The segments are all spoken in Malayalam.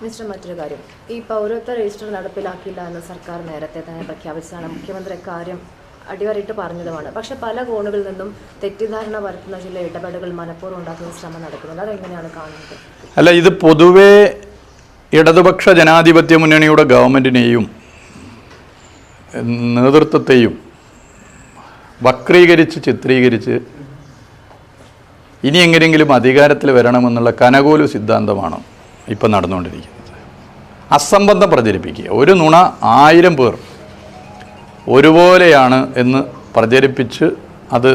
മിസ്റ്റർ, മറ്റൊരു കാര്യം, ഈ പൗരത്വ രജിസ്റ്റർ നടപ്പിലാക്കില്ല എന്ന് സർക്കാർ നേരത്തെ തന്നെ പ്രഖ്യാപിച്ചതാണ്. മുഖ്യമന്ത്രി കാര്യം അടിവരയിട്ട് പറഞ്ഞതുമാണ്. പക്ഷേ പല കോണുകളിൽ നിന്നും തെറ്റിദ്ധാരണ വരുത്തുന്ന ചില ഇടപെടലുകൾ മനഃപൂർവ്വം ഉണ്ടാക്കുന്ന ശ്രമം നടക്കുന്നുണ്ട്. അതെങ്ങനെയാണ് കാണുന്നത്? അല്ല, ഇത് പൊതുവേ ഇടതുപക്ഷ ജനാധിപത്യ മുന്നണിയുടെ ഗവൺമെൻറ്റിനെയും നേതൃത്വത്തെയും വക്രീകരിച്ച് ചിത്രീകരിച്ച് ഇനി എങ്ങനെയെങ്കിലും അധികാരത്തിൽ വരണമെന്നുള്ള കനകോലു സിദ്ധാന്തമാണ് ഇപ്പം നടന്നുകൊണ്ടിരിക്കുന്നത്. അസംബന്ധം പ്രചരിപ്പിക്കുക, ഒരു നുണ 1000 പേർ ഒരുപോലെയാണ് എന്ന് പ്രചരിപ്പിച്ച് അത്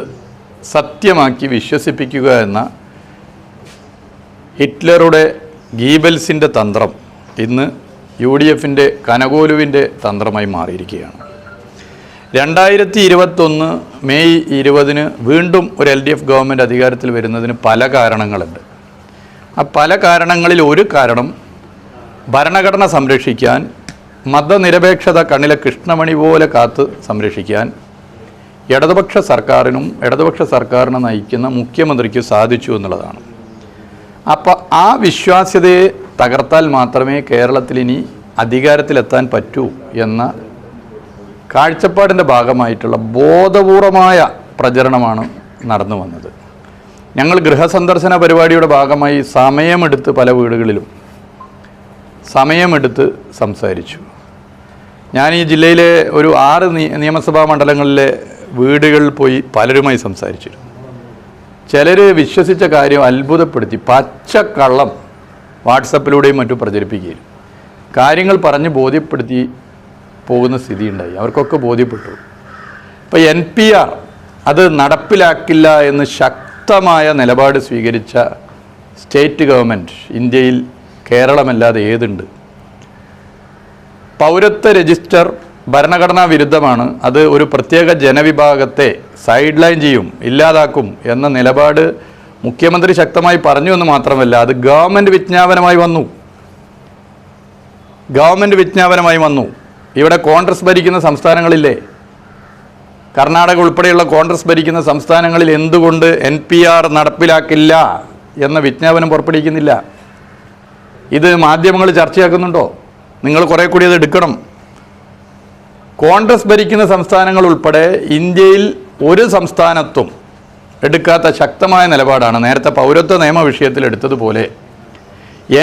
സത്യമാക്കി വിശ്വസിപ്പിക്കുക എന്ന ഹിറ്റ്ലറുടെ ഗീബൽസിൻ്റെ തന്ത്രം ഇന്ന് UDFൻ്റെ കനകോലുവിൻ്റെ തന്ത്രമായി മാറിയിരിക്കുകയാണ്. 2021 മെയ് 20 വീണ്ടും ഒരു LDF ഗവൺമെൻറ് അധികാരത്തിൽ വരുന്നതിന് പല കാരണങ്ങളുണ്ട്. ആ പല കാരണങ്ങളിൽ ഒരു കാരണം ഭരണഘടന സംരക്ഷിക്കാൻ, മതനിരപേക്ഷത കണ്ണിലെ കൃഷ്ണമണി പോലെ കാത്ത് സംരക്ഷിക്കാൻ ഇടതുപക്ഷ സർക്കാരിനെ നയിക്കുന്ന മുഖ്യമന്ത്രിക്ക് സാധിച്ചു എന്നുള്ളതാണ്. അപ്പോൾ ആ വിശ്വാസ്യതയെ തകർത്താൽ മാത്രമേ കേരളത്തിൽ ഇനി അധികാരത്തിലെത്താൻ പറ്റൂ എന്ന കാഴ്ചപ്പാടിൻ്റെ ഭാഗമായിട്ടുള്ള ബോധപൂർവമായ പ്രചരണമാണ് നടന്നു വന്നത്. ഞങ്ങൾ ഗൃഹസന്ദർശന പരിപാടിയുടെ ഭാഗമായി സമയമെടുത്ത് പല വീടുകളിലും സംസാരിച്ചു. ഞാൻ ഈ ജില്ലയിലെ ഒരു 6 നിയമസഭാ മണ്ഡലങ്ങളിലെ വീടുകളിൽ പോയി പലരുമായി സംസാരിച്ചിരുന്നു. ചിലർ വിശ്വസിച്ച കാര്യം അത്ഭുതപ്പെടുത്തി പച്ചക്കള്ളം വാട്സപ്പിലൂടെയും മറ്റും പ്രചരിപ്പിക്കുകയും കാര്യങ്ങൾ പറഞ്ഞ് ബോധ്യപ്പെടുത്തി പോകുന്ന സ്ഥിതിയുണ്ടായി. അവർക്കൊക്കെ ബോധ്യപ്പെട്ടു. ഇപ്പോൾ NPR അത് നടപ്പിലാക്കില്ല എന്ന് ശക്തമായ നിലപാട് സ്വീകരിച്ച സ്റ്റേറ്റ് ഗവൺമെൻറ് ഇന്ത്യയിൽ കേരളമല്ലാതെ ഏതുണ്ട്? പൗരത്വ രജിസ്റ്റർ ഭരണഘടനാ വിരുദ്ധമാണ്, അത് ഒരു പ്രത്യേക ജനവിഭാഗത്തെ സൈഡ് ലൈൻ ചെയ്യും, ഇല്ലാതാക്കും എന്ന നിലപാട് മുഖ്യമന്ത്രി ശക്തമായി പറഞ്ഞു എന്ന് മാത്രമല്ല, അത് ഗവൺമെൻറ് വിജ്ഞാപനമായി വന്നു. ഇവിടെ കോൺഗ്രസ് ഭരിക്കുന്ന സംസ്ഥാനങ്ങളില്ലേ, കർണാടക ഉൾപ്പെടെയുള്ള കോൺഗ്രസ് ഭരിക്കുന്ന സംസ്ഥാനങ്ങളിൽ എന്തുകൊണ്ട് NPR നടപ്പിലാക്കില്ല എന്ന വിജ്ഞാപനം പുറപ്പെടുവിക്കുന്നില്ല? ഇത് മാധ്യമങ്ങൾ ചർച്ചയാക്കുന്നുണ്ടോ? നിങ്ങൾ കുറേ കൂടി അത് എടുക്കണം. കോൺഗ്രസ് ഭരിക്കുന്ന സംസ്ഥാനങ്ങൾ ഉൾപ്പെടെ ഇന്ത്യയിൽ ഒരു സംസ്ഥാനത്തും എടുക്കാത്ത ശക്തമായ നിലപാടാണ് നേരത്തെ പൗരത്വ നിയമ വിഷയത്തിൽ എടുത്തതുപോലെ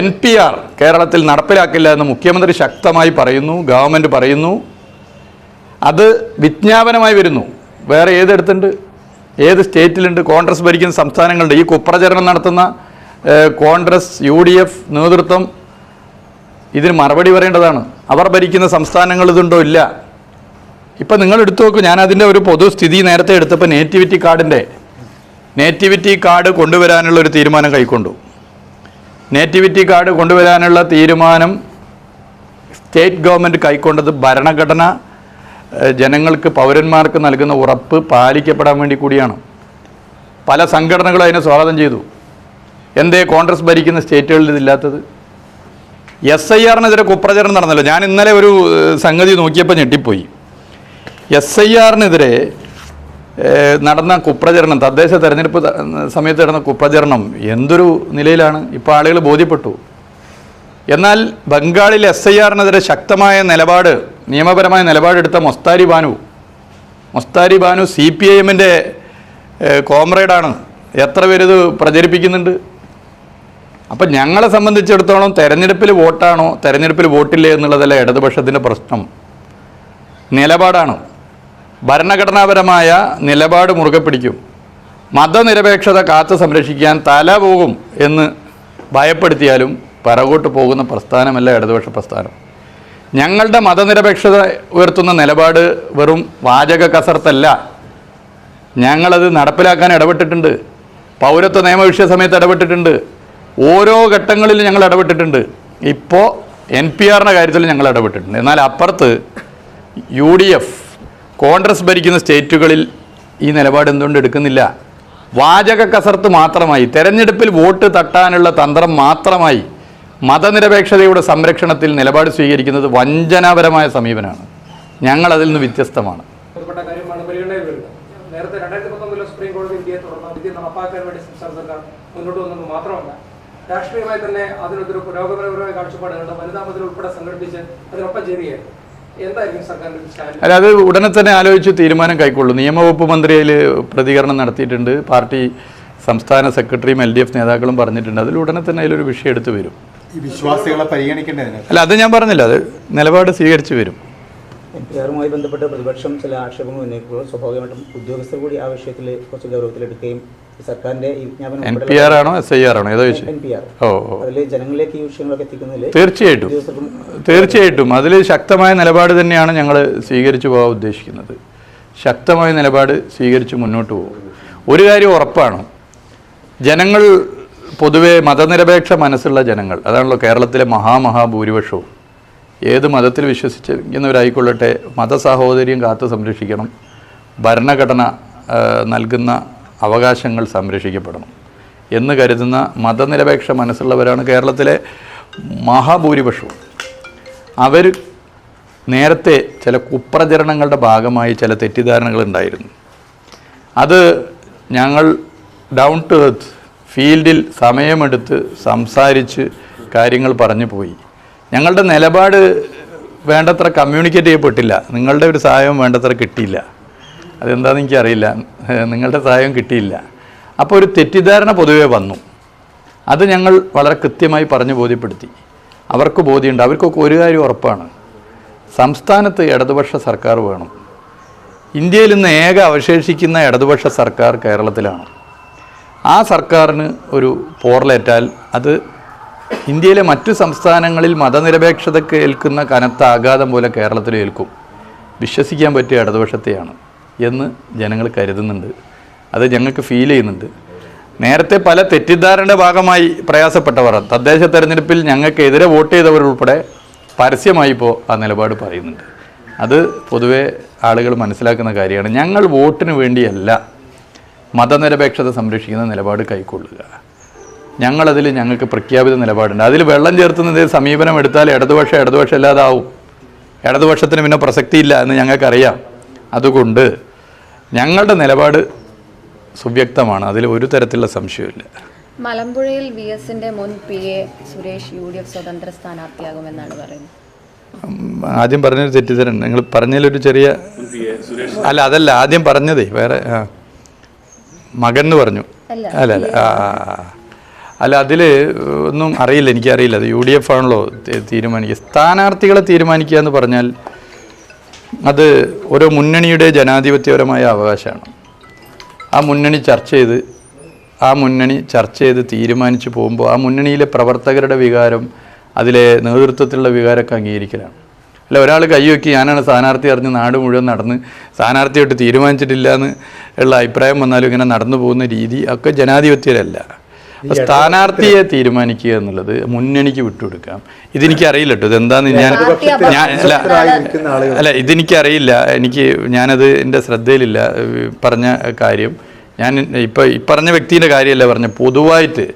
NPR കേരളത്തിൽ നടപ്പിലാക്കില്ല എന്ന് മുഖ്യമന്ത്രി ശക്തമായി പറയുന്നു, ഗവൺമെൻറ് പറയുന്നു. അത് വിജ്ഞാപനമായി വരുന്നു. വേറെ ഏതെടുത്തുണ്ട്? ഏത് സ്റ്റേറ്റിലുണ്ട്? കോൺഗ്രസ് ഭരിക്കുന്ന സംസ്ഥാനങ്ങളുണ്ട്. ഈ കുപ്രചരണം നടത്തുന്ന കോൺഗ്രസ് UDF നേതൃത്വം ഇതിന് മറുപടി പറയേണ്ടതാണ്. അവർ ഭരിക്കുന്ന സംസ്ഥാനങ്ങൾ ഇതുണ്ടോ? ഇല്ല. ഇപ്പം നിങ്ങൾ എടുത്തു നോക്കൂ. ഞാനതിൻ്റെ ഒരു പൊതുസ്ഥിതി നേരത്തെ എടുത്തപ്പോൾ നേറ്റിവിറ്റി കാർഡ് കൊണ്ടുവരാനുള്ള ഒരു തീരുമാനം കൈക്കൊണ്ടു. നേറ്റിവിറ്റി കാർഡ് കൊണ്ടുവരാനുള്ള തീരുമാനം സ്റ്റേറ്റ് ഗവൺമെൻറ് കൈക്കൊണ്ടത് ഭരണഘടന ജനങ്ങൾക്ക്, പൗരന്മാർക്ക് നൽകുന്ന ഉറപ്പ് പാലിക്കപ്പെടാൻ വേണ്ടി കൂടിയാണ്. പല സംഘടനകളും അതിനെ സ്വാഗതം ചെയ്തു. എന്തേ കോൺഗ്രസ് ഭരിക്കുന്ന സ്റ്റേറ്റുകളിൽ ഇതില്ലാത്തത്? SIR-നെതിരെ കുപ്രചരണം നടന്നല്ലോ. ഞാൻ ഇന്നലെ ഒരു സംഗതി നോക്കിയപ്പോൾ ഞെട്ടിപ്പോയി. SIR-നെതിരെ നടന്ന കുപ്രചരണം, തദ്ദേശ തെരഞ്ഞെടുപ്പ് സമയത്ത് നടന്ന കുപ്രചരണം എന്തൊരു നിലയിലാണ് ഇപ്പോൾ ആളുകൾ ബോധ്യപ്പെട്ടു. എന്നാൽ ബംഗാളിൽ SIR-നെതിരെ ശക്തമായ നിലപാട്, നിയമപരമായ നിലപാടെടുത്ത മൊസ്താരി ബാനു CPIM-ൻ്റെ കോമ്രേഡാണ്. എത്ര പേരിത് പ്രചരിപ്പിക്കുന്നുണ്ട്? അപ്പം ഞങ്ങളെ സംബന്ധിച്ചിടത്തോളം തെരഞ്ഞെടുപ്പിൽ വോട്ടാണോ തെരഞ്ഞെടുപ്പിൽ വോട്ടില്ലേ എന്നുള്ളതല്ല ഇടതുപക്ഷത്തിൻ്റെ പ്രശ്നം, നിലപാടാണ്. ഭരണഘടനാപരമായ നിലപാട് മുറുകെ പിടിക്കും. മതനിരപേക്ഷത കാത്തു സംരക്ഷിക്കാൻ തല പോകും എന്ന് ഭയപ്പെടുത്തിയാലും പിറകോട്ട് പോകുന്ന പ്രസ്ഥാനമല്ല ഇടതുപക്ഷ പ്രസ്ഥാനം. ഞങ്ങളുടെ മതനിരപേക്ഷത ഉയർത്തുന്ന നിലപാട് വെറും വാചക കസർത്തല്ല. ഞങ്ങളത് നടപ്പിലാക്കാൻ ഇടപെട്ടിട്ടുണ്ട്. പൗരത്വ നിയമ വിഷയ സമയത്ത് ഇടപെട്ടിട്ടുണ്ട്. ഓരോ ഘട്ടങ്ങളിലും ഞങ്ങൾ ഇടപെട്ടിട്ടുണ്ട്. ഇപ്പോൾ NPR-ൻ്റെ കാര്യത്തിൽ ഞങ്ങൾ ഇടപെട്ടിട്ടുണ്ട്. എന്നാൽ അപ്പുറത്ത് UDF കോൺഗ്രസ് ഭരിക്കുന്ന സ്റ്റേറ്റുകളിൽ ഈ നിലപാട് എന്തുകൊണ്ട് എടുക്കുന്നില്ല? വാചക കസർത്ത് മാത്രമായി, തെരഞ്ഞെടുപ്പിൽ വോട്ട് തട്ടാനുള്ള തന്ത്രം മാത്രമായി മതനിരപേക്ഷതയുടെ സംരക്ഷണത്തിൽ നിലപാട് സ്വീകരിക്കുന്നത് വഞ്ചനാപരമായ സമീപനമാണ്. ഞങ്ങൾ അതിൽ നിന്ന് വ്യത്യസ്തമാണ്. നേരത്തെ 2019 സുപ്രീം കോടതി വിധിയെ തുടർന്ന് വിധി നടപ്പാക്കാൻ വേണ്ടി സംസ്ഥാന സർക്കാർ മുന്നോട്ട് വന്നത് മാത്രമല്ല, രാഷ്ട്രീയമായി തന്നെ അതിനൊരു പുരോഗമനപരമായ കാഴ്ചപ്പാടുകളുടെ വനിതാ മതിൽ ഉൾപ്പെടെ സംഘടിപ്പിച്ച് അതിനൊപ്പം ചേരുകയാണ്. എന്തായിരിക്കും സർക്കാരിന്റെ സ്റ്റാൻഡ്? അല്ല, അത് ഉടനെ തന്നെ ആലോചിച്ച് തീരുമാനം കൈക്കൊള്ളും. നിയമവകുപ്പ് മന്ത്രി അതിൽ പ്രതികരണം നടത്തിയിട്ടുണ്ട്. പാർട്ടി സംസ്ഥാന സെക്രട്ടറിയും LDF നേതാക്കളും പറഞ്ഞിട്ടുണ്ട്. അതിൽ ഉടനെ തന്നെ അതിലൊരു വിഷയം എടുത്തു വരും. ഈ വിശ്വാസികളെ പരിഗണിക്കേണ്ടതിന് അല്ല, അത് ഞാൻ പറഞ്ഞില്ല, അത് നിലപാട് സ്വീകരിച്ചു വരും. NPR-മായി ബന്ധപ്പെട്ട് പ്രതിപക്ഷം ചില ആക്ഷേപങ്ങൾ ഉന്നയിക്കുമ്പോൾ സ്വാഭാവികമായിട്ടും ഉദ്യോഗസ്ഥർ കൂടി ആ വിഷയത്തിൽ കുറച്ച് ഗൗരവത്തിലെടുക്കുകയും സർക്കാരിന്റെ ഈ വിജ്ഞാപനം NPR ആണോ SIR ആണോ ഏതോ ചോദിച്ചു? NPR ഓ അതിൽ ജനങ്ങളിലേക്ക് ഈ വിഷയങ്ങളൊക്കെ എത്തിക്കുന്നതിൽ തീർച്ചയായിട്ടും അതിൽ ശക്തമായ നിലപാട് തന്നെയാണ് ഞങ്ങൾ സ്വീകരിച്ചു പോകാൻ ഉദ്ദേശിക്കുന്നത്. ശക്തമായ നിലപാട് സ്വീകരിച്ച് മുന്നോട്ട് പോകും. ഒരു കാര്യം ഉറപ്പാണ്, ജനങ്ങൾ പൊതുവെ മതനിരപേക്ഷ മനസ്സുള്ള ജനങ്ങൾ, അതാണല്ലോ കേരളത്തിലെ മഹാഭൂരിപക്ഷവും. ഏത് മതത്തിൽ വിശ്വസിക്കുന്നവരായിക്കൊള്ളട്ടെ, മതസാഹോദര്യം കാത്തു സംരക്ഷിക്കണം, ഭരണഘടന നൽകുന്ന അവകാശങ്ങൾ സംരക്ഷിക്കപ്പെടണം എന്ന് കരുതുന്ന മതനിരപേക്ഷ മനസ്സുള്ളവരാണ് കേരളത്തിലെ മഹാഭൂരിപക്ഷവും. അവർ നേരത്തെ ചില കുപ്രചരണങ്ങളുടെ ഭാഗമായി ചില തെറ്റിദ്ധാരണകൾ ഉണ്ടായിരുന്നു. അത് ഞങ്ങൾ ഡൗൺ ടു എർത്ത് ഫീൽഡിൽ സമയമെടുത്ത് സംസാരിച്ച് കാര്യങ്ങൾ പറഞ്ഞു പോയി. ഞങ്ങളുടെ നിലപാട് വേണ്ടത്ര കമ്മ്യൂണിക്കേറ്റ് ചെയ്യപ്പെട്ടില്ല. നിങ്ങളുടെ ഒരു സഹായവും വേണ്ടത്ര കിട്ടിയില്ല. അതെന്താണെന്ന് എനിക്കറിയില്ല. നിങ്ങളുടെ സഹായം കിട്ടിയില്ല. അപ്പോൾ ഒരു തെറ്റിദ്ധാരണ പൊതുവെ വന്നു. അത് ഞങ്ങൾ വളരെ കൃത്യമായി പറഞ്ഞു ബോധ്യപ്പെടുത്തി. അവർക്ക് ബോധ്യമുണ്ട്. അവർക്കൊക്കെ ഒരു കാര്യം ഉറപ്പാണ്, സംസ്ഥാനത്ത് ഇടതുപക്ഷ സർക്കാർ വേണം. ഇന്ത്യയിൽ ഇന്ന് ഏക അവശേഷിക്കുന്ന ഇടതുപക്ഷ സർക്കാർ കേരളത്തിലാണ്. ആ സർക്കാരിന് ഒരു പോറലേറ്റാൽ അത് ഇന്ത്യയിലെ മറ്റു സംസ്ഥാനങ്ങളിൽ മതനിരപേക്ഷതയ്ക്ക് ഏൽക്കുന്ന കനത്ത ആഘാതം പോലെ കേരളത്തിൽ ഏൽക്കും. വിശ്വസിക്കാൻ പറ്റിയ ഇടതുപക്ഷത്തെയാണ് എന്ന് ജനങ്ങൾ കരുതുന്നുണ്ട്. അത് ഞങ്ങൾക്ക് ഫീൽ ചെയ്യുന്നുണ്ട്. നേരത്തെ പല തെറ്റിദ്ധാരണയുടെ ഭാഗമായി പ്രയാസപ്പെട്ടവർ തദ്ദേശ തെരഞ്ഞെടുപ്പിൽ ഞങ്ങൾക്കെതിരെ വോട്ട് ചെയ്തവരുൾപ്പെടെ പരസ്യമായി ഇപ്പോൾ ആ നിലപാട് പറയുന്നുണ്ട്. അത് പൊതുവെ ആളുകൾ മനസ്സിലാക്കുന്ന കാര്യമാണ്. ഞങ്ങൾ വോട്ടിന് വേണ്ടിയല്ല മതനിരപേക്ഷത സംരക്ഷിക്കുന്ന നിലപാട് കൈക്കൊള്ളുക. ഞങ്ങളതിൽ ഞങ്ങൾക്ക് പ്രഖ്യാപിത നിലപാടുണ്ട്. അതിൽ വെള്ളം ചേർത്തുന്നതിൽ സമീപനം എടുത്താൽ ഇടതുപക്ഷം അല്ലാതാവും. ഇടതുപക്ഷത്തിന് പിന്നെ പ്രസക്തിയില്ല എന്ന് ഞങ്ങൾക്കറിയാം. അതുകൊണ്ട് ഞങ്ങളുടെ നിലപാട് സുവ്യക്തമാണ്. അതിൽ ഒരു തരത്തിലുള്ള സംശയമില്ല. മലമ്പുഴയിൽ VS-ന്റെ മുൻ PA സുരേഷ് UDF സ്വതന്ത്ര സ്ഥാനാർത്ഥിയാകുമെന്നാണ് പറയുന്നത്. ആദ്യം പറഞ്ഞൊരു തെറ്റിദ്ധരൻ, നിങ്ങൾ പറഞ്ഞതിലൊരു ചെറിയ അതല്ല ആദ്യം പറഞ്ഞതേ വേറെ മകൻ എന്ന് പറഞ്ഞു. അല്ല അതിൽ ഒന്നും അറിയില്ല, എനിക്കറിയില്ല. അത് UDF ആണല്ലോ തീരുമാനിക്കുക. സ്ഥാനാർത്ഥികളെ തീരുമാനിക്കുക എന്ന് പറഞ്ഞാൽ അത് ഓരോ മുന്നണിയുടെ ജനാധിപത്യപരമായ അവകാശമാണ്. ആ മുന്നണി ചർച്ച ചെയ്ത് തീരുമാനിച്ചു പോകുമ്പോൾ ആ മുന്നണിയിലെ പ്രവർത്തകരുടെ വികാരം, അതിലെ നേതൃത്വത്തിലുള്ള വികാരമൊക്കെ അംഗീകരിക്കലാണ്. അല്ല, ഒരാൾ കൈവയ്ക്ക് ഞാനാണ് സ്ഥാനാർത്ഥി അറിഞ്ഞ് നാട് മുഴുവൻ നടന്ന് സ്ഥാനാർത്ഥിയായിട്ട് തീരുമാനിച്ചിട്ടില്ല എന്ന് ഉള്ള അഭിപ്രായം വന്നാലും ഇങ്ങനെ നടന്നു പോകുന്ന രീതി ഒക്കെ ജനാധിപത്യരല്ല. സ്ഥാനാർത്ഥിയെ തീരുമാനിക്കുക എന്നുള്ളത് മുന്നണിക്ക് വിട്ടുകൊടുക്കാം. ഇതെനിക്കറിയില്ല കേട്ടോ, ഇതെന്താന്ന് ഇതെനിക്കറിയില്ല. ഞാനത് എൻ്റെ ശ്രദ്ധയിലില്ല പറഞ്ഞ കാര്യം. ഞാൻ പറഞ്ഞ വ്യക്തിൻ്റെ കാര്യമല്ല പറഞ്ഞ, പൊതുവായിട്ട്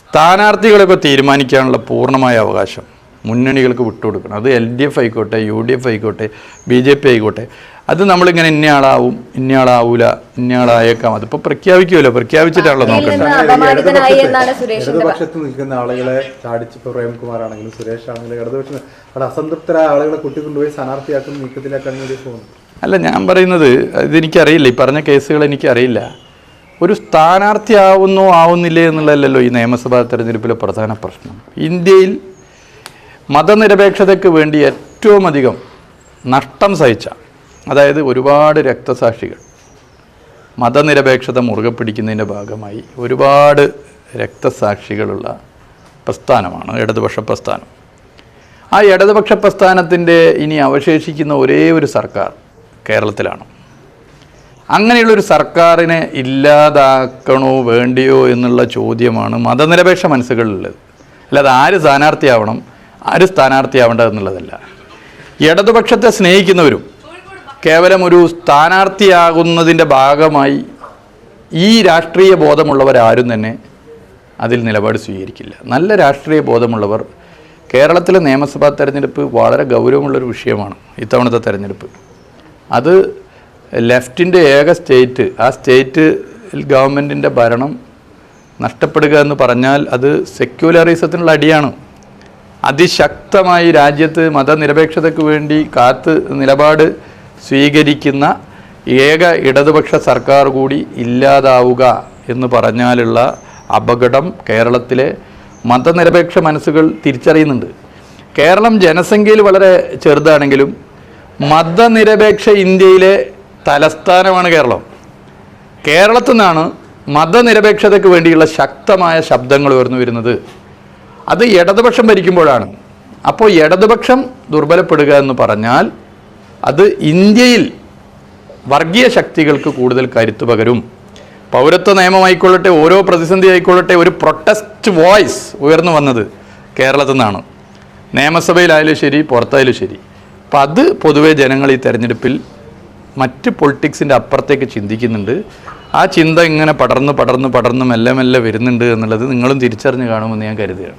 സ്ഥാനാർത്ഥികളൊക്കെ തീരുമാനിക്കാനുള്ള പൂർണ്ണമായ അവകാശം മുന്നണികൾക്ക് വിട്ടുകൊടുക്കണം. അത് LDF ആയിക്കോട്ടെ, UDF ആയിക്കോട്ടെ, BJP ആയിക്കോട്ടെ. അത് നമ്മളിങ്ങനെ ഇന്നയാളാവും, ഇന്നയാളാവൂല, ഇന്നയാളായേക്കാം, അതിപ്പോൾ പ്രഖ്യാപിക്കുമല്ലോ, പ്രഖ്യാപിച്ചിട്ടാണല്ലോ നോക്കേണ്ടത്. ഇടതുപക്ഷത്ത് നിൽക്കുന്ന ആളുകളെ ചാടിച്ച്, ഇപ്പോൾ പ്രേംകുമാർ ആണെങ്കിലും സുരേഷ് ആണെങ്കിലും ഇടതുപക്ഷം അവിടെ അസംതൃപ്തരായ ആളുകളെ കൂട്ടിക്കൊണ്ടുപോയി സ്ഥാനാർത്ഥിയാക്കുന്ന നീക്കത്തിലേക്കാണ് UDF പോകുന്നത്. അല്ല, ഞാൻ പറയുന്നത് ഇതെനിക്കറിയില്ല, ഈ പറഞ്ഞ കേസുകൾ എനിക്കറിയില്ല. ഒരു സ്ഥാനാർത്ഥിയാവുന്നോ ആവുന്നില്ലേ എന്നുള്ളതല്ലോ ഈ നിയമസഭാ തെരഞ്ഞെടുപ്പിലെ പ്രധാന പ്രശ്നം. ഇന്ത്യയിൽ മതനിരപേക്ഷതയ്ക്ക് വേണ്ടി ഏറ്റവും അധികം നഷ്ടം സഹിച്ച, അതായത് ഒരുപാട് രക്തസാക്ഷികൾ മതനിരപേക്ഷത മുറുകെ പിടിക്കുന്നതിൻ്റെ ഭാഗമായി ഒരുപാട് രക്തസാക്ഷികളുള്ള പ്രസ്ഥാനമാണ് ഇടതുപക്ഷ പ്രസ്ഥാനം. ആ ഇടതുപക്ഷ പ്രസ്ഥാനത്തിൻ്റെ ഇനി അവശേഷിക്കുന്ന ഒരേ ഒരു സർക്കാർ കേരളത്തിലാണ്. അങ്ങനെയുള്ളൊരു സർക്കാരിനെ ഇല്ലാതാക്കണോ വേണ്ടിയോ എന്നുള്ള ചോദ്യമാണ് മതനിരപേക്ഷ മനസ്സുകളിലുള്ളത്. അല്ലാതെ ആര് സ്ഥാനാർത്ഥിയാവണം, ആര് സ്ഥാനാർത്ഥിയാവേണ്ടതെന്നുള്ളതല്ല. ഇടതുപക്ഷത്തെ സ്നേഹിക്കുന്നവരും കേവലം ഒരു സ്ഥാനാർത്ഥിയാകുന്നതിൻ്റെ ഭാഗമായി ഈ രാഷ്ട്രീയ ബോധമുള്ളവരാരും തന്നെ അതിൽ നിലപാട് സ്വീകരിക്കില്ല. നല്ല രാഷ്ട്രീയ ബോധമുള്ളവർ, കേരളത്തിലെ നിയമസഭാ തെരഞ്ഞെടുപ്പ് വളരെ ഗൗരവമുള്ളൊരു വിഷയമാണ് ഇത്തവണത്തെ തെരഞ്ഞെടുപ്പ്. അത് ലെഫ്റ്റിൻ്റെ ഏക സ്റ്റേറ്റ്, ആ സ്റ്റേറ്റ് ഗവൺമെൻറ്റിൻ്റെ ഭരണം നഷ്ടപ്പെടുക എന്ന് പറഞ്ഞാൽ അത് സെക്യുലറിസത്തിനുള്ള അടിയാണ്. അതിശക്തമായി രാജ്യത്ത് മതനിരപേക്ഷതയ്ക്ക് വേണ്ടി നിലപാട് സ്വീകരിക്കുന്ന ഏക ഇടതുപക്ഷ സർക്കാർ കൂടി ഇല്ലാതാവുക എന്ന് പറഞ്ഞാലുള്ള അപകടം കേരളത്തിലെ മതനിരപേക്ഷ മനസ്സുകൾ തിരിച്ചറിയുന്നുണ്ട്. കേരളം ജനസംഖ്യയിൽ വളരെ ചെറുതാണെങ്കിലും മതനിരപേക്ഷ ഇന്ത്യയിലെ തലസ്ഥാനമാണ് കേരളം. കേരളത്തിൽ നിന്നാണ് മതനിരപേക്ഷതയ്ക്ക് വേണ്ടിയുള്ള ശക്തമായ ശബ്ദങ്ങൾ ഉയർന്നു വരുന്നത്. അത് ഇടതുപക്ഷം ഭരിക്കുമ്പോഴാണ്. അപ്പോൾ ഇടതുപക്ഷം ദുർബലപ്പെടുക എന്ന് പറഞ്ഞാൽ അത് ഇന്ത്യയിൽ വർഗീയ ശക്തികൾക്ക് കൂടുതൽ കരുത്ത് പകരും. പൗരത്വ നിയമമായിക്കൊള്ളട്ടെ, ഓരോ പ്രതിസന്ധി ആയിക്കൊള്ളട്ടെ, ഒരു പ്രൊട്ടസ്റ്റ് വോയിസ് ഉയർന്നു വന്നത് കേരളത്തിൽ നിന്നാണ്. നിയമസഭയിലായാലും ശരി, പുറത്തായാലും ശരി. അപ്പം അത് പൊതുവെ ജനങ്ങൾ ഈ തെരഞ്ഞെടുപ്പിൽ മറ്റ് പൊളിറ്റിക്സിൻ്റെ അപ്പുറത്തേക്ക് ചിന്തിക്കുന്നുണ്ട്. ആ ചിന്ത ഇങ്ങനെ പടർന്ന് മെല്ലെ വരുന്നുണ്ട് എന്നുള്ളത് നിങ്ങളും തിരിച്ചറിഞ്ഞ് കാണുമെന്ന് ഞാൻ കരുതുകയാണ്.